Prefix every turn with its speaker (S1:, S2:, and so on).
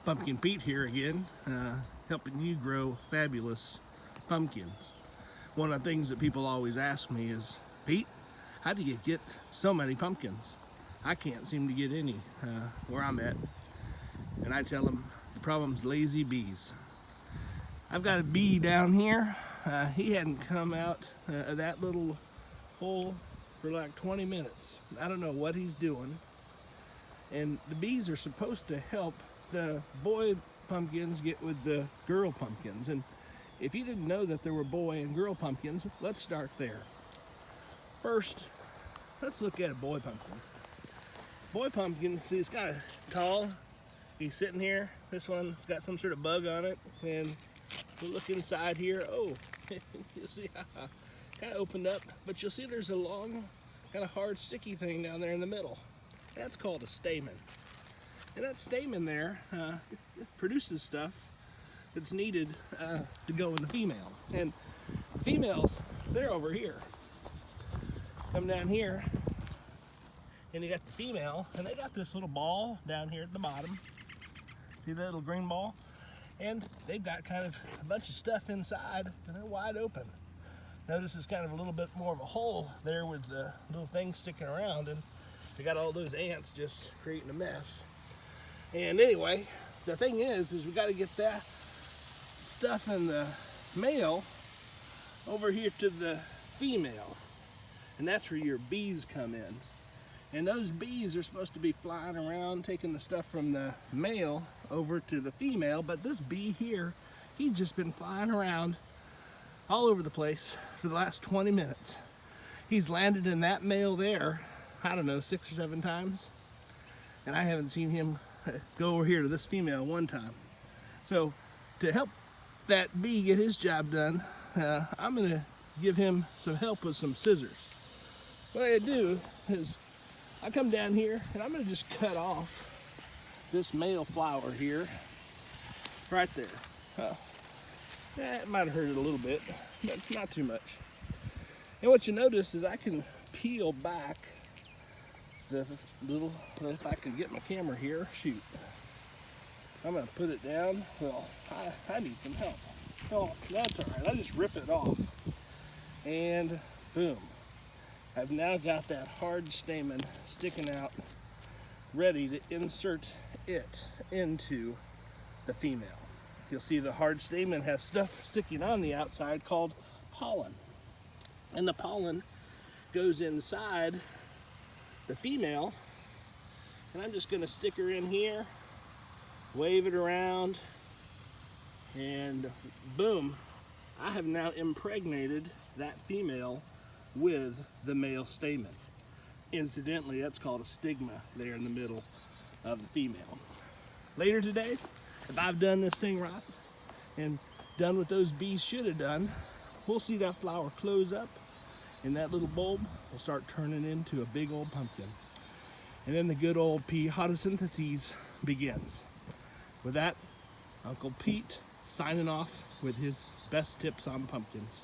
S1: Pumpkin Pete here again, helping you grow fabulous pumpkins. One of the things that people always ask me is, Pete, how do you get so many pumpkins? I can't seem to get any where I'm at. And I tell them the problem's lazy bees. I've got a bee down here. He hadn't come out of that little hole for like 20 minutes. I don't know what he's doing. And the bees are supposed to help the boy pumpkins get with the girl pumpkins. And if you didn't know that there were boy and girl pumpkins, let's start there. First, let's look at a boy pumpkin. Boy pumpkin, see, it's kind of tall. He's sitting here. This one's got some sort of bug on it. And we'll look inside here. Oh, you'll see how kind of opened up. But you'll see there's a long, kind of hard, sticky thing down there in the middle. That's called a stamen. And that stamen there produces stuff that's needed to go in the female. And females, they're over here. Come down here, and you got the female, and they got this little ball down here at the bottom. See that little green ball? And they've got kind of a bunch of stuff inside, and they're wide open. Notice it's kind of a little bit more of a hole there with the little thing sticking around, and they got all those ants just creating a mess. And anyway, the thing is we got to get that stuff in the male over here to the female. And that's where your bees come in. And those bees are supposed to be flying around, taking the stuff from the male over to the female. But this bee here, he's just been flying around all over the place for the last 20 minutes. He's landed in that male there, I don't know, 6 or 7 times. And I haven't seen him go over here to this female one time. So to help that bee get his job done, I'm gonna give him some help with some scissors. What I do is I come down here and I'm gonna just cut off this male flower here, right there. It might have hurt it a little bit, but not too much. And what you notice is I can peel back the little, if I can get my camera here, shoot. I'm gonna put it down. Well, I need some help. Oh, that's all right, I just rip it off. And boom. I've now got that hard stamen sticking out, ready to insert it into the female. You'll see the hard stamen has stuff sticking on the outside called pollen. And the pollen goes inside the female, and I'm just going to stick her in here, wave it around, and boom, I have now impregnated that female with the male stamen. Incidentally, that's called a stigma there in the middle of the female. Later today, if I've done this thing right and done what those bees should have done, we'll see that flower close up, and that little bulb will start turning into a big old pumpkin. And then the good old photosynthesis begins. With that, Uncle Pete signing off with his best tips on pumpkins.